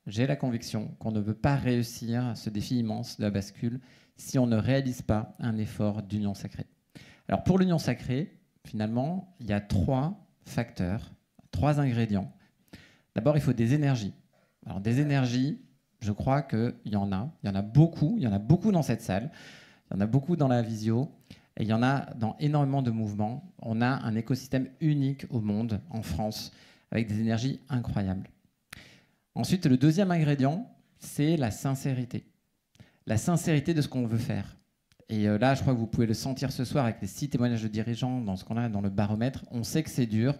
j'ai la conviction qu'on ne peut pas réussir ce défi immense de la bascule si on ne réalise pas un effort d'union sacrée. Alors pour l'union sacrée, finalement, il y a 3 facteurs, 3 ingrédients. D'abord, il faut des énergies. Alors des énergies, je crois qu'il y en a beaucoup dans cette salle, il y en a beaucoup dans la visio, et il y en a dans énormément de mouvements. On a un écosystème unique au monde, en France, avec des énergies incroyables. Ensuite, le deuxième ingrédient, c'est la sincérité. La sincérité de ce qu'on veut faire. Et là, je crois que vous pouvez le sentir ce soir avec les 6 témoignages de dirigeants, dans ce qu'on a dans le baromètre. On sait que c'est dur,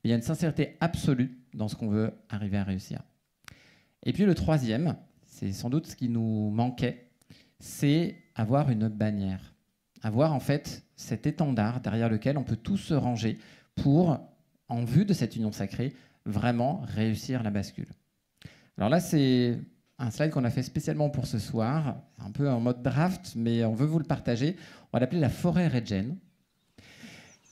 mais il y a une sincérité absolue dans ce qu'on veut arriver à réussir. Et puis le troisième, c'est sans doute ce qui nous manquait, c'est avoir une bannière. Avoir en fait cet étendard derrière lequel on peut tous se ranger pour, en vue de cette union sacrée, vraiment réussir la bascule. Alors là, c'est un slide qu'on a fait spécialement pour ce soir, un peu en mode draft, mais on veut vous le partager. On va l'appeler la forêt Regen.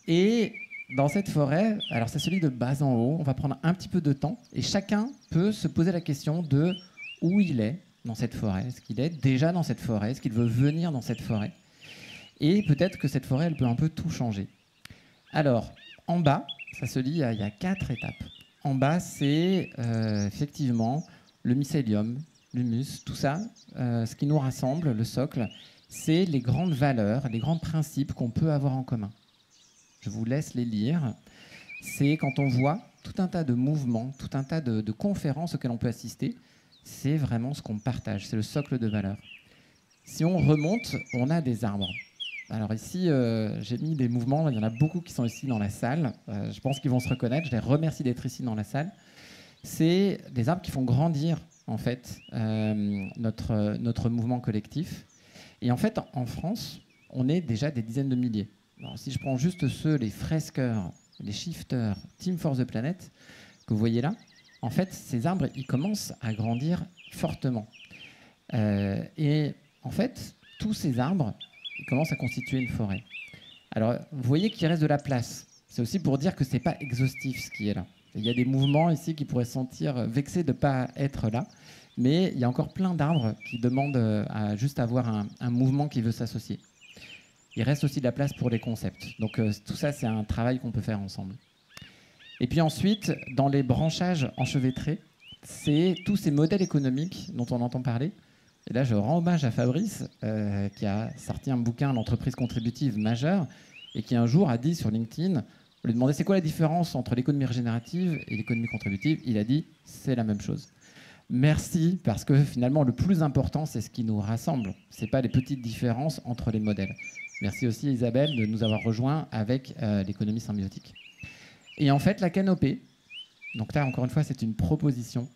Et dans cette forêt, alors c'est celui de bas en haut, on va prendre un petit peu de temps et chacun peut se poser la question de où il est dans cette forêt. Est-ce qu'il est déjà dans cette forêt? Est-ce qu'il veut venir dans cette forêt? Et peut-être que cette forêt, elle peut un peu tout changer. Alors, en bas, ça se lit, il y a 4 étapes. En bas, c'est effectivement le mycélium, l'humus, tout ça. Ce qui nous rassemble, le socle, c'est les grandes valeurs, les grands principes qu'on peut avoir en commun. Je vous laisse les lire. C'est quand on voit tout un tas de mouvements, tout un tas de conférences auxquelles on peut assister, c'est vraiment ce qu'on partage, c'est le socle de valeurs. Si on remonte, on a des arbres. Alors ici, j'ai mis des mouvements, il y en a beaucoup qui sont ici dans la salle. Je pense qu'ils vont se reconnaître, je les remercie d'être ici dans la salle. C'est des arbres qui font grandir en fait notre mouvement collectif. Et en fait, en France, on est déjà des dizaines de milliers. Alors, si je prends juste ceux, les fresqueurs, les shifters, Team for the Planet, que vous voyez là, en fait, ces arbres, ils commencent à grandir fortement. Et en fait, tous ces arbres, ils commencent à constituer une forêt. Alors, vous voyez qu'il reste de la place. C'est aussi pour dire que ce n'est pas exhaustif ce qui est là. Il y a des mouvements ici qui pourraient se sentir vexés de ne pas être là, mais il y a encore plein d'arbres qui demandent à juste avoir un mouvement qui veut s'associer. Il reste aussi de la place pour les concepts. Donc tout ça, c'est un travail qu'on peut faire ensemble. Et puis ensuite, dans les branchages enchevêtrés, c'est tous ces modèles économiques dont on entend parler. Et là, je rends hommage à Fabrice, qui a sorti un bouquin, L'entreprise contributive majeure, et qui un jour a dit sur LinkedIn, on lui demandait c'est quoi la différence entre l'économie régénérative et l'économie contributive. Il a dit c'est la même chose. Merci, parce que finalement, le plus important, c'est ce qui nous rassemble. Ce n'est pas les petites différences entre les modèles. Merci aussi Isabelle de nous avoir rejoints avec l'économie symbiotique. Et en fait, la canopée, donc là, encore une fois, c'est une proposition.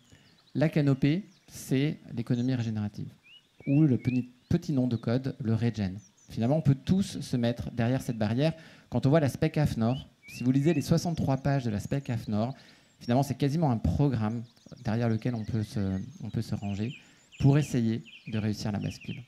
La canopée, c'est l'économie régénérative, ou le petit nom de code, le Regen. Finalement, on peut tous se mettre derrière cette barrière. Quand on voit la SPEC AFNOR, si vous lisez les 63 pages de la SPEC AFNOR, finalement, c'est quasiment un programme derrière lequel on peut se ranger pour essayer de réussir la bascule.